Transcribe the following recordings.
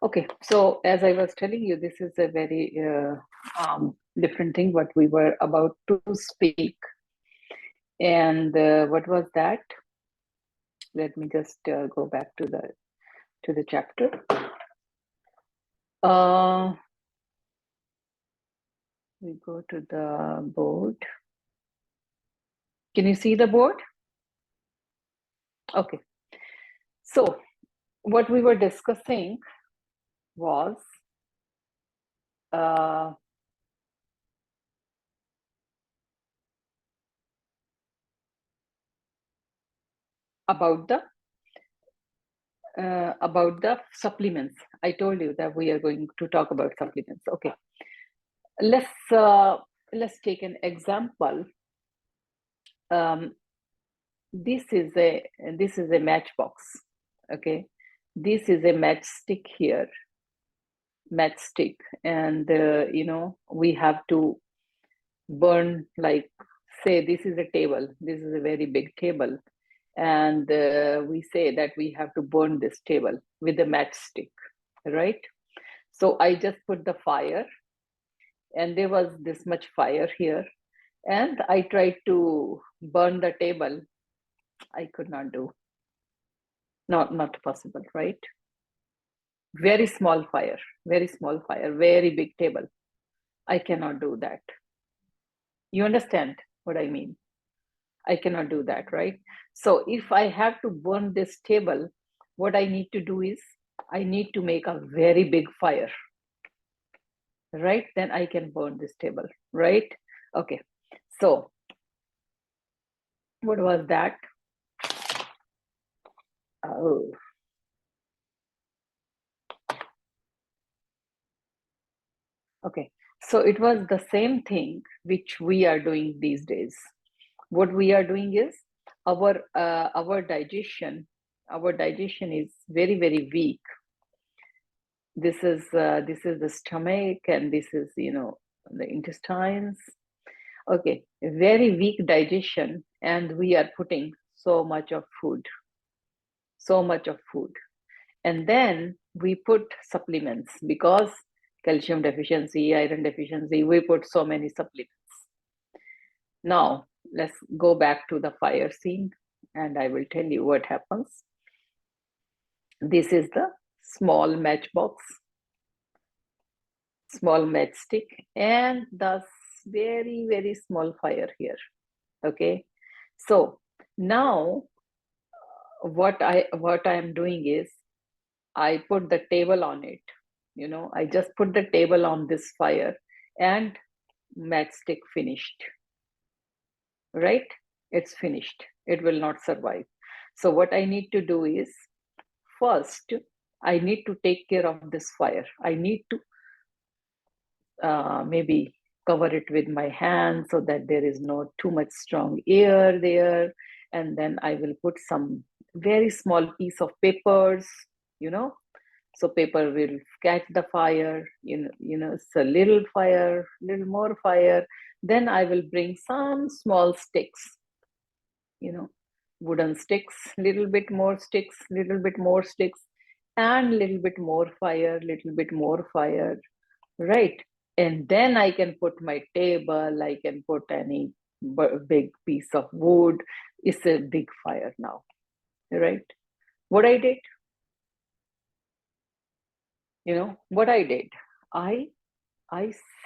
Okay, so as I was telling you, this is a very different thing what we were about to speak. And what was that? Let me just go back to the chapter. We go to the board. Can you see the board? Okay. So what we were discussing was uh, about the supplements. I told you that we are going to talk about supplements. Okay. Let's take an example. Um, this is a matchbox. Okay, this is a matchstick here, matchstick, and we have to burn, like, say this is a table. This is a very big table, and we say that we have to burn this table with a matchstick, right? So I just put the fire, and there was this much fire here, and I tried to burn the table. I could not do. Not possible, right? Very small fire, very big table. I cannot do that. You understand what I mean? I cannot do that, right? So if I have to burn this table, what I need to do is I need to make a very big fire, right? Then I can burn this table, right? Okay. So what was that? Oh, okay. So it was the same thing which we are doing these days. What we are doing is our digestion is very weak. This is the stomach, and this is the intestines. Okay, very weak digestion, and we are putting so much of food, and then we put supplements because calcium deficiency, iron deficiency, we put so many supplements. Now let's go back to the fire scene, and I will tell you what happens. This is the small matchbox, small matchstick, and the very small fire here. Okay, so now what I am doing is I put the table on it. I just put the table on this fire, and matchstick finished, right? It's finished. It will not survive. So what I need to do is, first I need to take care of this fire. I need to maybe cover it with my hand so that there is no too much strong air there, and then I will put some very small piece of papers, you know so paper will catch the fire. It's a little fire, little more fire. Then I will bring some small sticks, you know wooden sticks, little bit more sticks, little bit more sticks, and little bit more fire, little bit more fire, right? And then I can put my table, I can put any big piece of wood. It's a big fire now, right? What I did, what I did, I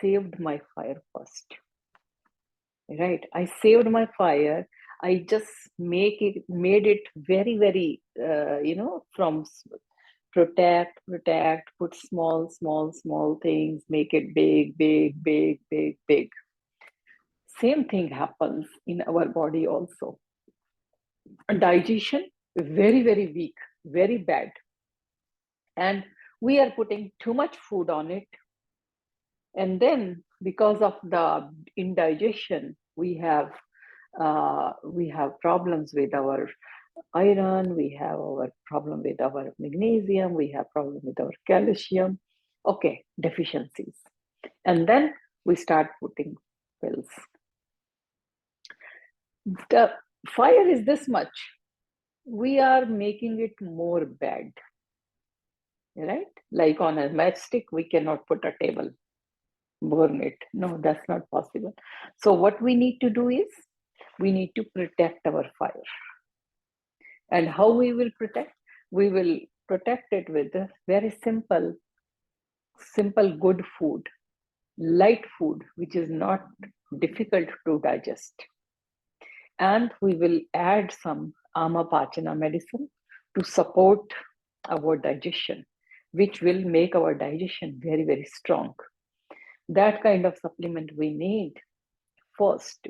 saved my fire first, right? I saved my fire. I just made it very, from protect, put small things, make it big. Same thing happens in our body also. Digestion, very weak, very bad. And we are putting too much food on it. And then because of the indigestion, we have problems with our iron, we have our problem with our magnesium, we have problem with our calcium. Okay, deficiencies. And then we start putting pills. The fire is this much. We are making it more bad. right? Like on a matchstick, we cannot put a table, burn it. No, that's not possible. So what we need to do is we need to protect our fire. And how we will protect? We will protect it with a very simple good food, light food, which is not difficult to digest. And we will add some Amapachana medicine to support our digestion, which will make our digestion very, very strong. That kind of supplement we need first,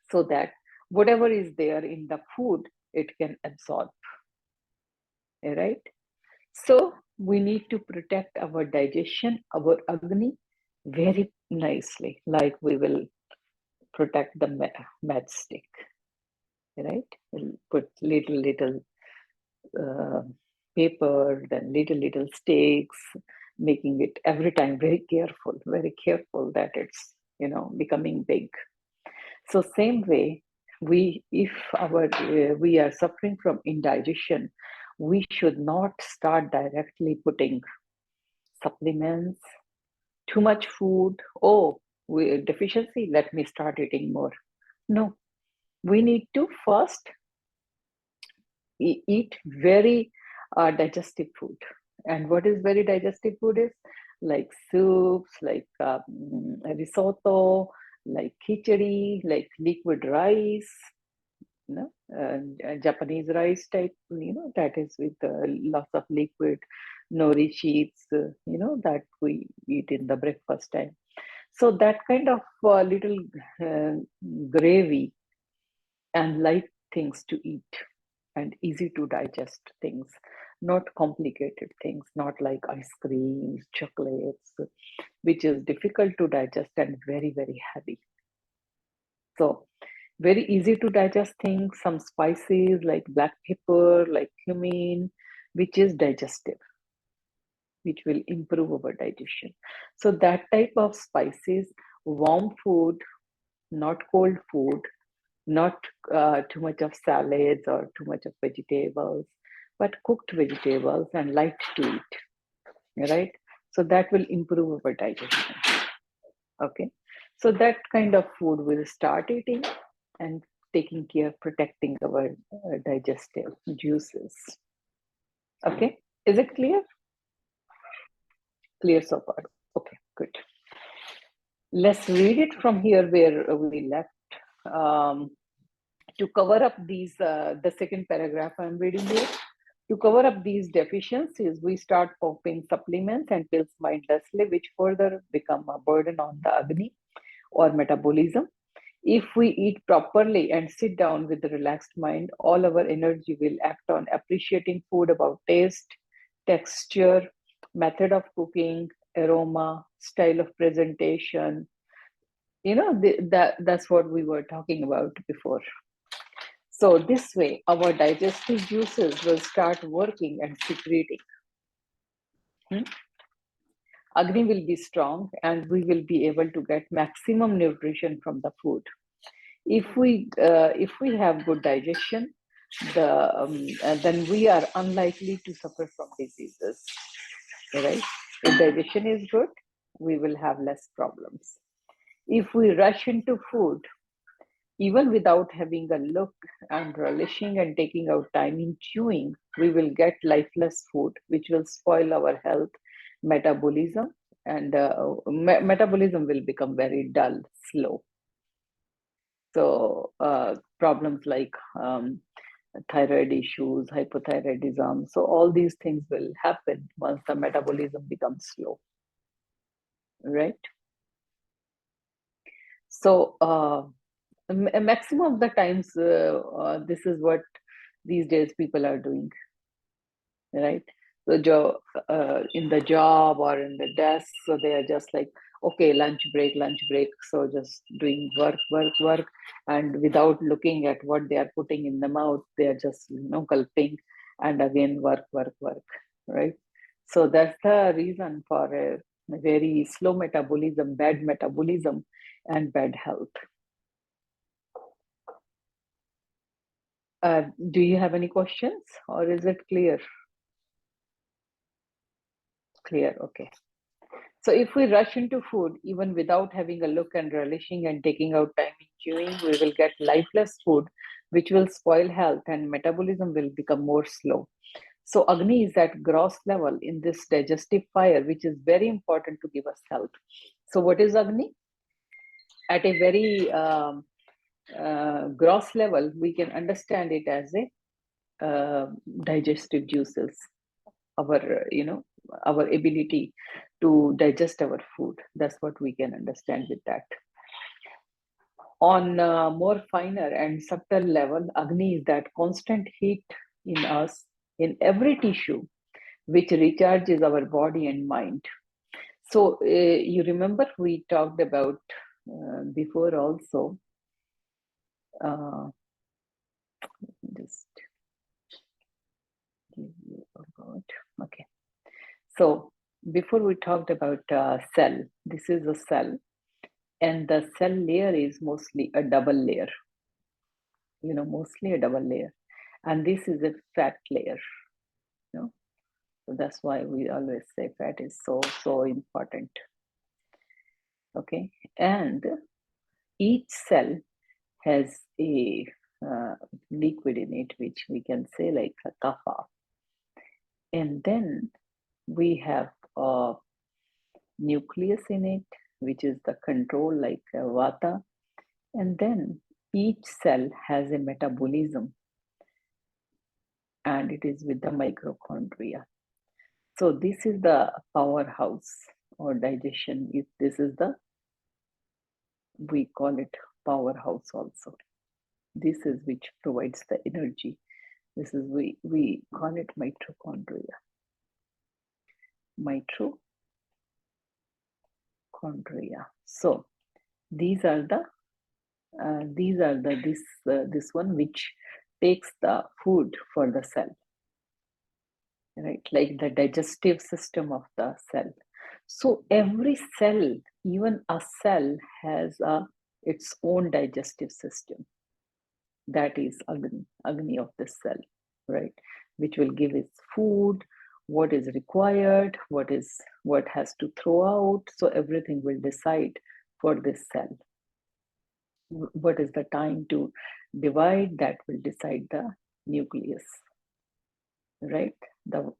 so that whatever is there in the food, it can absorb, right? So we need to protect our digestion, our Agni, very nicely, like we will protect the matchstick, right? We'll put little uh, paper, then little sticks, making it every time very careful that it's becoming big. So same way, if we are suffering from indigestion, we should not start directly putting supplements, too much food. Oh, deficiency, let me start eating more. No, we need to first eat very digestive food. And what is very digestive food is like soups, like risotto, like khichdi, like liquid rice, Japanese rice type, that is with lots of liquid, nori sheets, that we eat in the breakfast time. So that kind of little uh, gravy and light things to eat and easy to digest things, not complicated things, not like ice creams, chocolates, which is difficult to digest and very, very heavy. So very easy to digest things, some spices like black pepper, like cumin, which is digestive, which will improve our digestion. So that type of spices, warm food, not cold food, not too much of salads or too much of vegetables, but cooked vegetables and light to eat, right? So that will improve our digestion. Okay. So that kind of food we'll start eating and taking care, protecting our digestive juices. Okay. Is it clear? Clear so far. Okay, good. Let's read it from here where we left. To cover up the second paragraph I'm reading here. To cover up these deficiencies, we start popping supplements and pills mindlessly, which further become a burden on the Agni or metabolism. If we eat properly and sit down with a relaxed mind, all our energy will act on appreciating food about taste, texture, method of cooking, aroma, style of presentation. That's what we were talking about before. So this way, our digestive juices will start working and secreting. Agni will be strong and we will be able to get maximum nutrition from the food. If we have good digestion, then we are unlikely to suffer from diseases, right? If digestion is good, we will have less problems. If we rush into food, even without having a look and relishing and taking our time in chewing, we will get lifeless food, which will spoil our health, metabolism, and metabolism will become very dull, slow. So problems like thyroid issues, hypothyroidism, so all these things will happen once the metabolism becomes slow, right? So maximum of the times, this is what these days people are doing, right? So in the job or in the desk, so they are just like, okay, lunch break, so just doing work, and without looking at what they are putting in the mouth, they are just gulping, and again work, right? So that's the reason for a very slow metabolism, bad metabolism, and bad health. Do you have any questions, or is it clear? Clear, okay. So if we rush into food, even without having a look and relishing and taking out time in chewing, we will get lifeless food, which will spoil health and metabolism will become more slow. So Agni is at gross level in this digestive fire, which is very important to give us health. So what is Agni? At a very gross level, we can understand it as a digestive juices, our our ability to digest our food. That's what we can understand with that. On more finer and subtle level, Agni is that constant heat in us, in every tissue, which recharges our body and mind. So you remember we talked about before also, just give you a word. Okay. So before we talked about cell, this is a cell, and the cell layer is mostly a double layer, mostly a double layer. And this is a fat layer, So that's why we always say fat is so important. Okay. And each cell has a liquid in it, which we can say like a kapha. And then we have a nucleus in it, which is the control like vata. And then each cell has a metabolism, and it is with the mitochondria. So this is the powerhouse or digestion. This is we call it powerhouse also. This is which provides the energy. This is we call it mitochondria. Mitochondria. So these are this one which takes the food for the cell, right? Like the digestive system of the cell. So every cell, even a cell, has its own digestive system. That is Agni of the cell, right? Which will give its food, what is required, what has to throw out. So everything will decide for this cell. What is the time to divide? That will decide the nucleus, right? The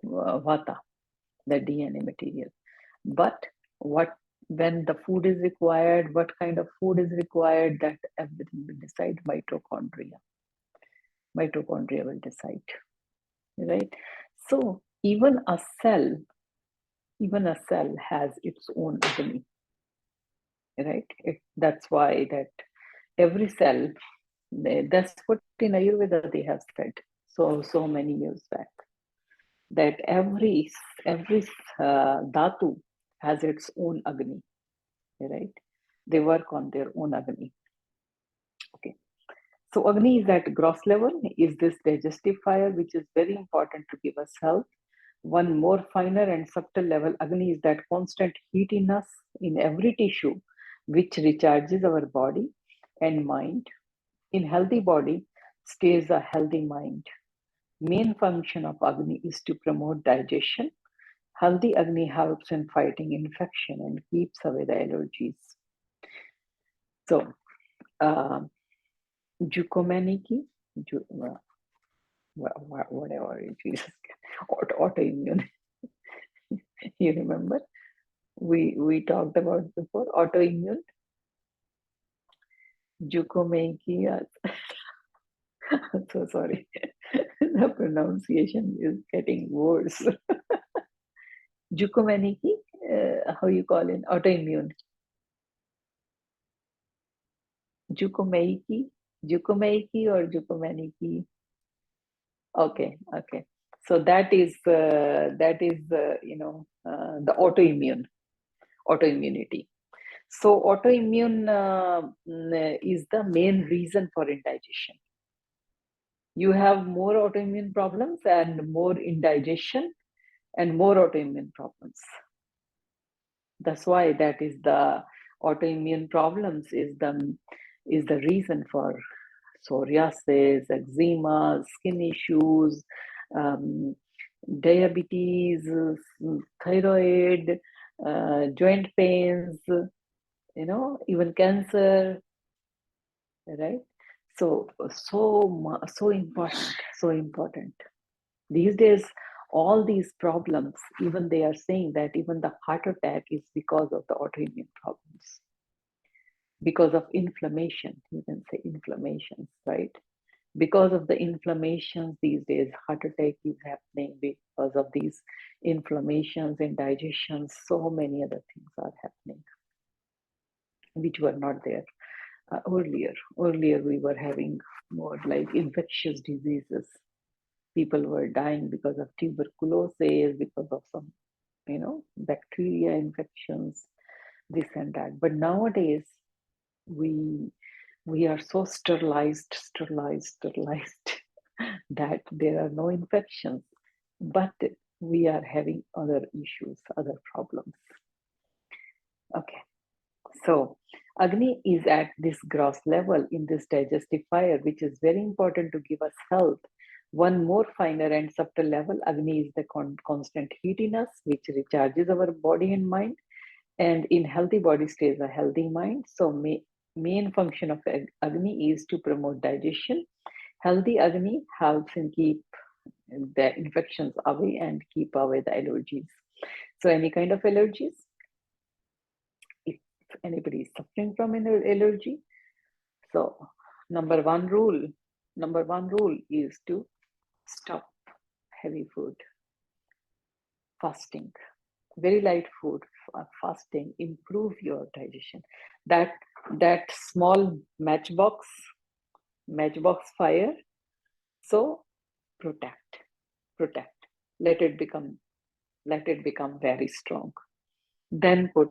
vata, the DNA material. But when the food is required, what kind of food is required, that everything will decide mitochondria. Mitochondria will decide, right? So even a cell has its own Agni, right? That's why that every cell, that's what in Ayurveda they have said so many years back, that every dhatu has its own Agni, right? They work on their own Agni. Okay. So Agni is at gross level, is this digestive fire, which is very important to give us health. One more finer and subtle level, Agni is that constant heat in us, in every tissue, which recharges our body and mind. In healthy body stays a healthy mind. Main function of Agni is to promote digestion. Healthy Agni helps in fighting infection and keeps away the allergies. So, Jukomaniki, whatever it is, autoimmune. You remember? We talked about before, autoimmune. Jukomaniki. So sorry. The pronunciation is getting worse. Jukomaniki, how you call it? Autoimmune. Jukomeiki or Jukomaniki. Okay. So that is the autoimmunity. So autoimmune is the main reason for indigestion. You have more autoimmune problems and more indigestion and more autoimmune problems. That's why that is the autoimmune problems is the reason for psoriasis, eczema, skin issues, diabetes, thyroid, joint pains, even cancer, right? So important, so important. These days, all these problems, even they are saying that even the heart attack is because of the autoimmune problems, because of inflammation. You can say inflammations, right? Because of the inflammations these days, heart attack is happening because of these inflammations in digestion. So many other things are happening which were not there earlier. Earlier, we were having more like infectious diseases. People were dying because of tuberculosis, because of some, bacteria infections, this and that. But nowadays, we we are so sterilized that there are no infections, but we are having other issues, other problems. Okay, so Agni is at this gross level in this digestive fire, which is very important to give us health. One more finer and subtle level, Agni is the constant heat in us, which recharges our body and mind. And in healthy body stays a healthy mind. So main function of Agni is to promote digestion. Healthy Agni helps in keep the infections away and keep away the allergies. So any kind of allergies, if anybody is suffering from an allergy, so number one rule is to stop heavy food, fasting, very light food, fasting, improve your digestion. That that small matchbox fire. So protect. Let it become very strong. Then put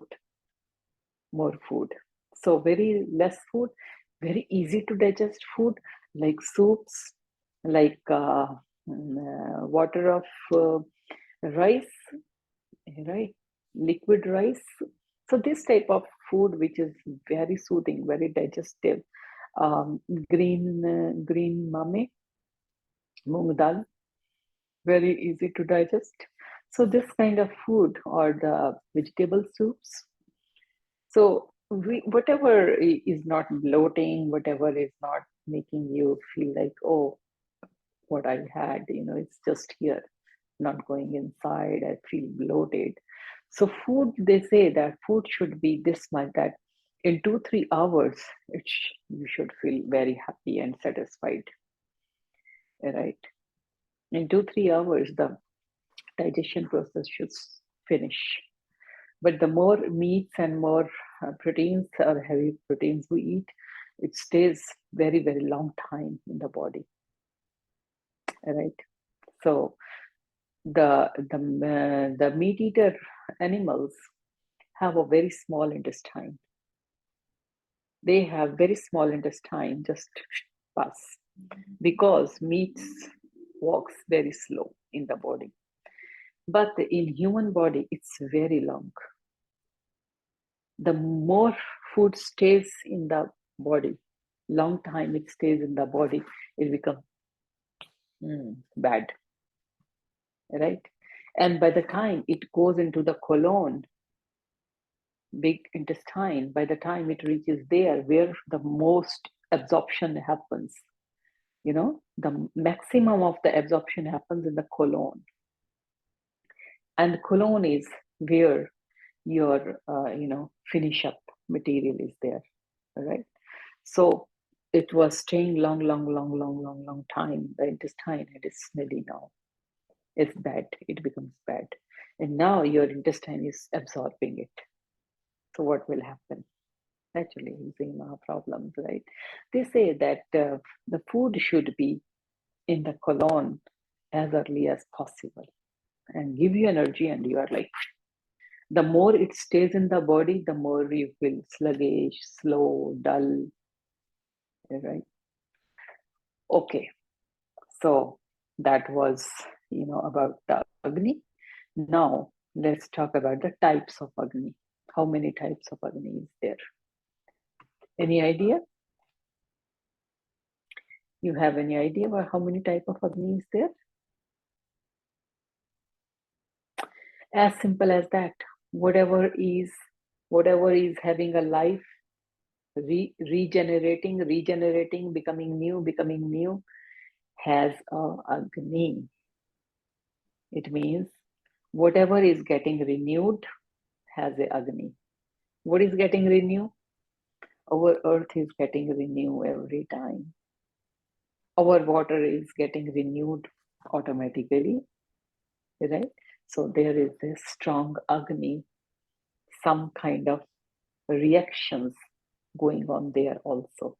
more food. So very less food, very easy to digest food like soups, like water of rice, right? Liquid rice. So this type of food, which is very soothing, very digestive, um, green mame, moong dal, very easy to digest. So this kind of food or the vegetable soups. So whatever is not bloating, whatever is not making you feel like, oh, what I had, it's just here, not going inside. I feel bloated. So food, they say that food should be this much that in 2-3 hours, you should feel very happy and satisfied, right? In 2-3 hours, the digestion process should finish. But the more meats and more proteins or heavy proteins we eat, it stays very, very long time in the body, right? So the meat eater animals have a very small intestine. They have very small intestine, just pass, because meat walks very slow in the body. But in human body, it's very long. The more food stays in the body, long time it stays in the body, it becomes bad, right? And by the time it goes into the colon, big intestine, by the time it reaches there, where the most absorption happens, the maximum of the absorption happens in the colon. And colon is where your, finish up material is there, right? So it was staying long time. The intestine, it is smelly now. It's bad. It becomes bad. And now your intestine is absorbing it. So what will happen? Naturally, eczema problems, right? They say that the food should be in the colon as early as possible and give you energy, and you are like, the more it stays in the body, the more you feel sluggish, slow, dull, right? Okay, so that was, about the Agni. Now let's talk about the types of Agni. How many types of Agni is there? Any idea? You have any idea about how many type of Agni is there? As simple as that. Whatever is having a life, regenerating, becoming new, has a Agni. It means whatever is getting renewed has a Agni. What is getting renewed? Our earth is getting renewed every time. Our water is getting renewed automatically, right? So there is a strong Agni, some kind of reactions going on there also,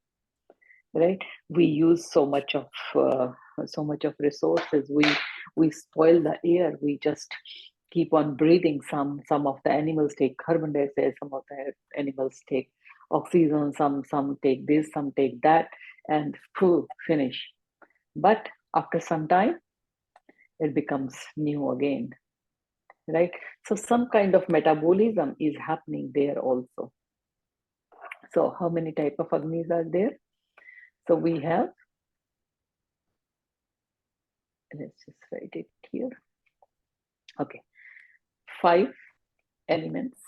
right? We use so much of resources. We spoil the air. We just keep on breathing. Some of the animals take carbon dioxide, some of the animals take oxygen, some take this, some take that, and finish. But after some time it becomes new again, right? So some kind of metabolism is happening there also. So how many type of Agnis are there? So we have, let's just write it here. Okay, 5 elements.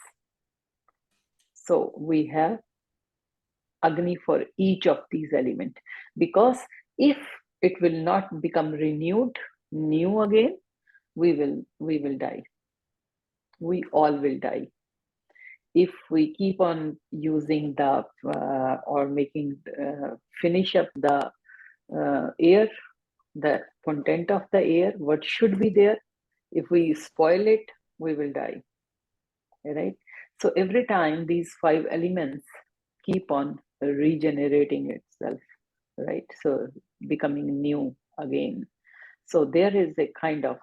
So we have Agni for each of these elements, because if it will not become renewed, new again, we will die. We all will die. If we keep on using the or making finish up the air, the content of the air, what should be there, if we spoil it, we will die, right? So every time these 5 elements keep on regenerating itself, right? So becoming new again. So there is a kind of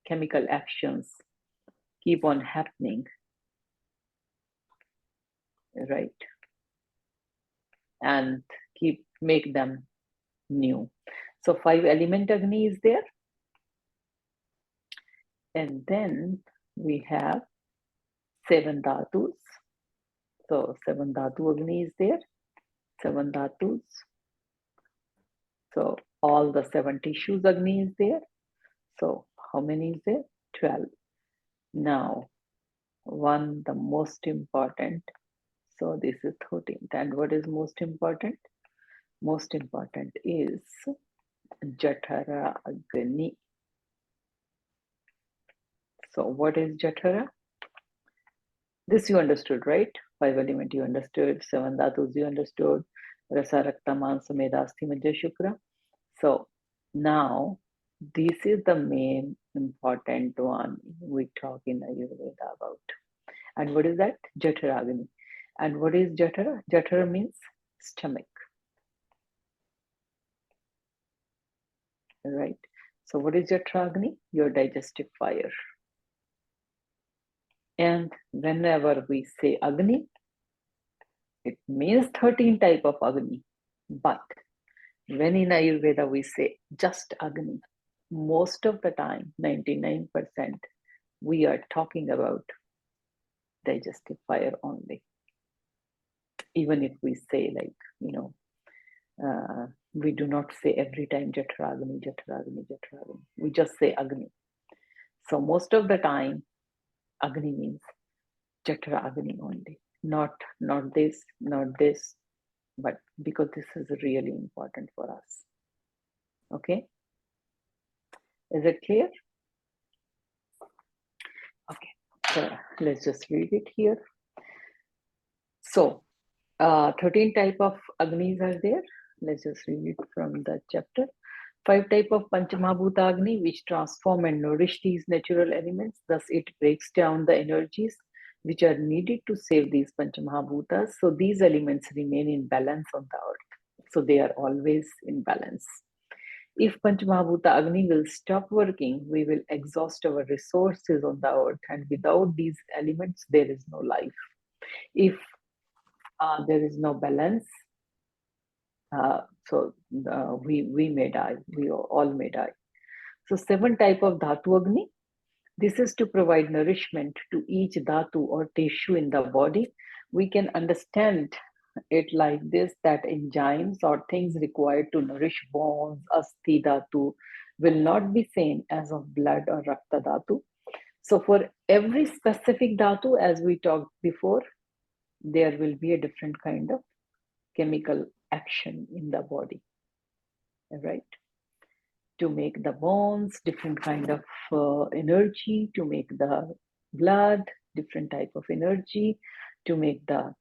chemical actions keep on happening, right? And make them new. So 5 element Agni is there. And then we have 7 dhatus. So 7 dhatu Agni is there. 7 dhatus. So all the 7 tissues Agni is there. So how many is there? 12. Now, the most important. So this is 13th. And what is most important? Most important is Jఠara Agni. So what is Jఠara? This you understood, right? 5 element you understood, 7 dhatus you understood, Rasa Rakta Mansa Meda Asthi Majja Shukra. So now this is the main important one we talk in Ayurveda about. And what is that? Jఠara Agni. And what is Jఠara? Jఠara means stomach, right? So what is Jఠara Agni? Your digestive fire. And whenever we say Agni, it means 13 type of Agni. But when in Ayurveda we say just Agni, most of the time, 99%, we are talking about digestive fire only. Even if we say we do not say every time Jఠara Agni, Jఠara Agni, Jఠara Agni. We just say Agni. So most of the time, Agni means Jఠara Agni only. Not this, but because this is really important for us. Okay? Is it clear? Okay, so let's just read it here. So 13 type of Agnis are there. Let's just read it from the chapter. 5 type of Panchamahabhuta Agni, which transform and nourish these natural elements. Thus it breaks down the energies which are needed to save these Panchamahabhutas. So these elements remain in balance on the earth. So they are always in balance. If Panchamahabhuta Agni will stop working, we will exhaust our resources on the earth, and without these elements, there is no life. If there is no balance, we may die. We all may die. So 7 type of Dhatu Agni. This is to provide nourishment to each dhatu or tissue in the body. We can understand it like this, that enzymes or things required to nourish bones, asthi dhatu, will not be same as of blood or rakta dhatu. So for every specific dhatu, as we talked before, there will be a different kind of chemical action in the body, right? To make the bones, different kind of energy, to make the blood, different type of energy, to make the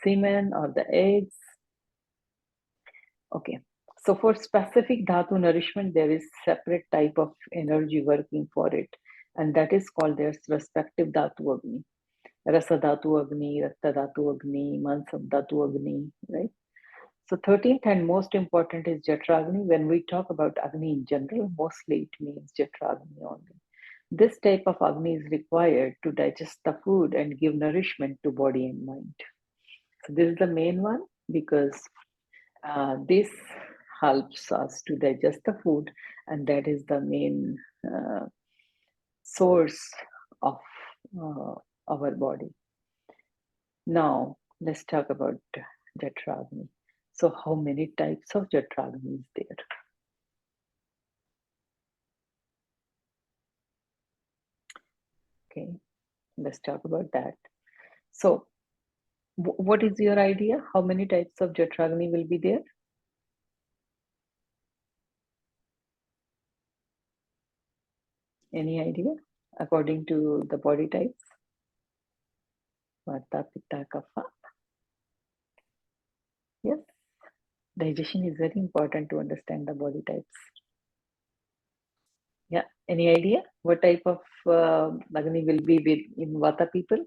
semen or the eggs. Okay, so for specific dhatu nourishment, there is separate type of energy working for it, and that is called their respective dhatu agni. Rasa dhatu agni, Rakta dhatu agni, Mansa dhatu agni, right? So 13th and most important is Jatragni. When we talk about Agni in general, mostly it means Jatragni only. This type of Agni is required to digest the food and give nourishment to body and mind. So this is the main one because this helps us to digest the food, and that is the main source of our body. Now, let's talk about Jatragni. So, how many types of Jatragni is there? Okay, let's talk about that. So, what is your idea? How many types of Jatragni will be there? Any idea? According to the body types? Vata, Pitta, Kapha. Yes, digestion is very important to understand the body types. Yeah, any idea what type of Agni will be in Vata people?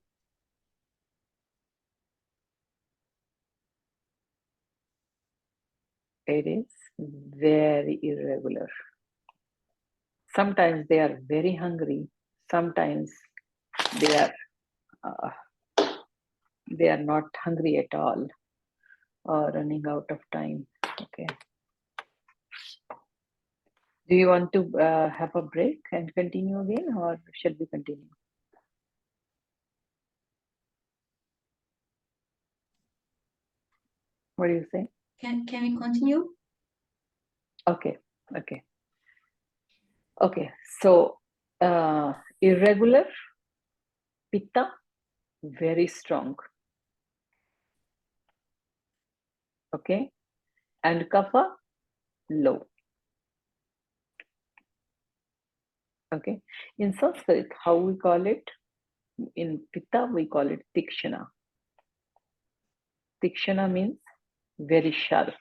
It is very irregular. Sometimes they are very hungry. Sometimes they are not hungry at all or running out of time. Okay. Do you want to have a break and continue again, or should we continue? What do you say? Can we continue? Okay. So irregular, Pitta, very strong. Okay, and Kapha, low. Okay, in Sanskrit, how we call it? In Pitta, we call it Tikshana. Tikshana means very sharp,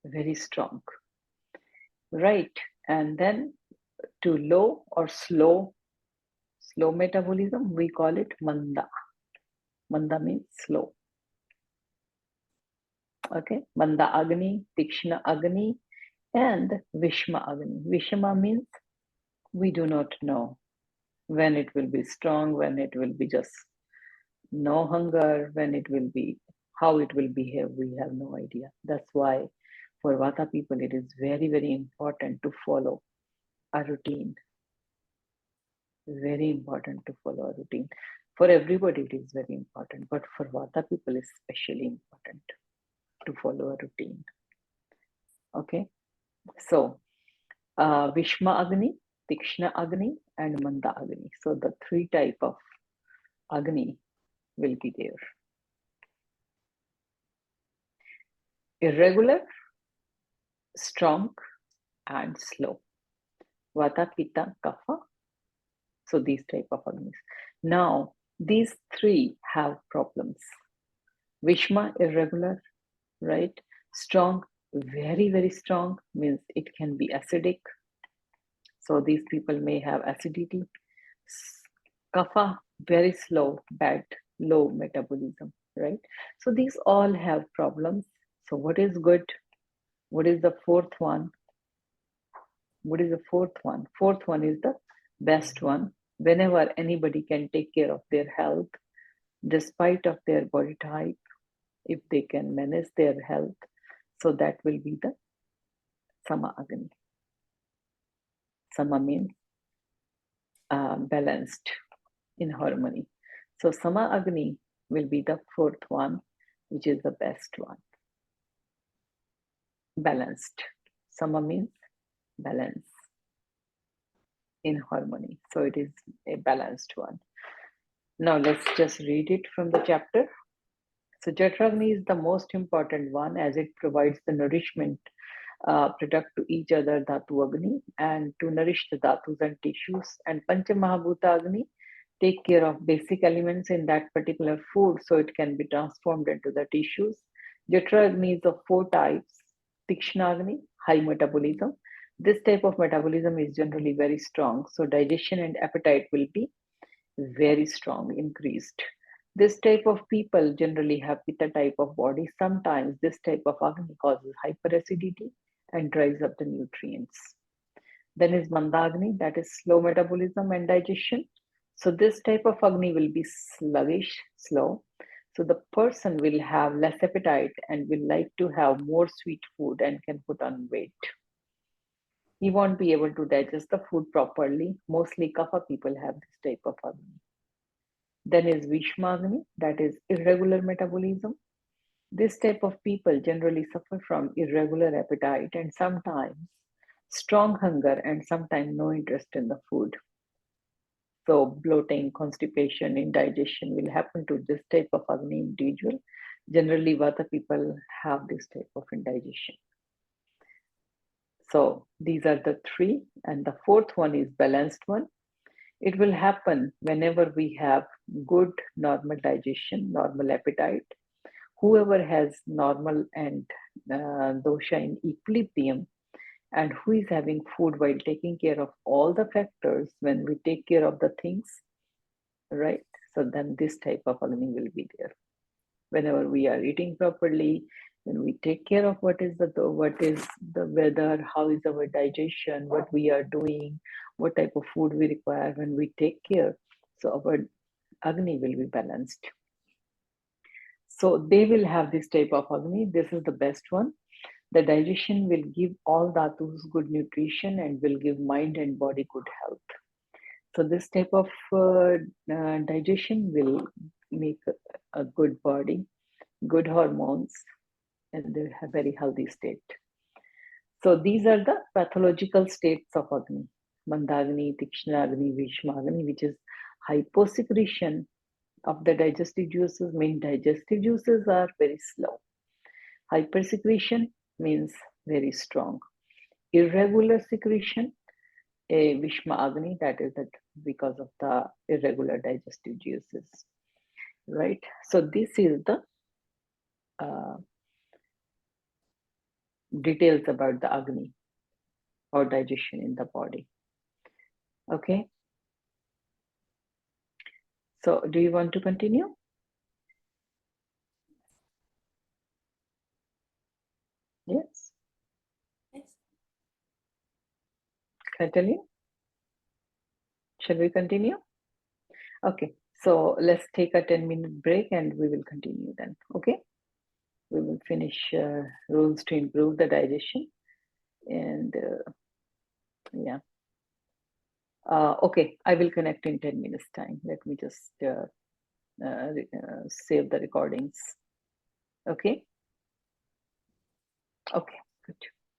very strong, right? And then to low or slow metabolism, we call it Manda. Manda means slow. Okay, Manda Agni, Tikshna Agni, and Vishma Agni. Vishma means we do not know when it will be strong, when it will be just no hunger, when it will be, how it will behave, we have no idea. That's why for Vata people, it is very, very important to follow a routine. Very important to follow a routine. For everybody, it is very important, but for Vata people, it's especially important to follow a routine. Okay, so Vishma Agni, Tikshna Agni, and Manda Agni. So the three type of Agni will be there. Irregular, strong, and slow. Vata, Pitta, Kapha. So these type of Agnis. Now, these three have problems. Vishma, irregular, right? Strong, very, very strong, means it can be acidic. So these people may have acidity. Kapha, very slow, bad, low metabolism, right? So these all have problems. So what is good? What is the fourth one? What is the fourth one? Fourth one is the best one. Whenever anybody can take care of their health, despite of their body type, if they can manage their health, so that will be the Sama Agni. Sama means balanced, in harmony. So Sama Agni will be the fourth one, which is the best one. Balanced. Sama means balance. in harmony. So it is a balanced one. Now let's just read it from the chapter. So Jatragni is the most important one as it provides the nourishment product to each other, Dhatu Agni, and to nourish the dhatus and tissues. And Panchamahabhuta Agni take care of basic elements in that particular food so it can be transformed into the tissues. Jatra Agni is of 4 types. Tikshna Agni, high metabolism. This type of metabolism is generally very strong, so digestion and appetite will be very strong, increased. This type of people generally have Pitta type of body. Sometimes this type of Agni causes hyperacidity and dries up the nutrients. Then is Mandagni, that is slow metabolism and digestion. So this type of Agni will be sluggish, slow. So the person will have less appetite and will like to have more sweet food and can put on weight. He won't be able to digest the food properly. Mostly Kapha people have this type of Agni. Then is Vishmagni, that is irregular metabolism. This type of people generally suffer from irregular appetite and sometimes strong hunger and sometimes no interest in the food. So bloating, constipation, indigestion will happen to this type of Agni individual. Generally, Vata people have this type of indigestion. So these are the 3, and the 4th one is balanced one. It will happen whenever we have good normal digestion, normal appetite. Whoever has normal and dosha in equilibrium and who is having food while taking care of all the factors, when we take care of the things, right? So then this type of Agni will be there. Whenever we are eating properly, when we take care of what is the weather, how is our digestion, what we are doing, what type of food we require, when we take care, so our Agni will be balanced. So they will have this type of Agni. This is the best one. The digestion will give all dhatus good nutrition and will give mind and body good health. So this type of digestion will make a good body, good hormones, and they have very healthy state. So these are the pathological states of Agni. Mandagni, Tikshnagni, Vishmagni, which is hyposecretion of the digestive juices, mean digestive juices are very slow. Hypersecretion means very strong. Irregular secretion, a Vishma Agni, that is that because of the irregular digestive juices, right? So this is the details about the Agni or digestion in the body. Okay. So do you want to continue? Yes. Yes. Can I tell you? Shall we continue? Okay. So let's take a 10-minute break and we will continue then. Okay. We will finish rules to improve the digestion. And yeah. Okay, I will connect in 10 minutes time. Let me just save the recordings. Okay. Okay, good.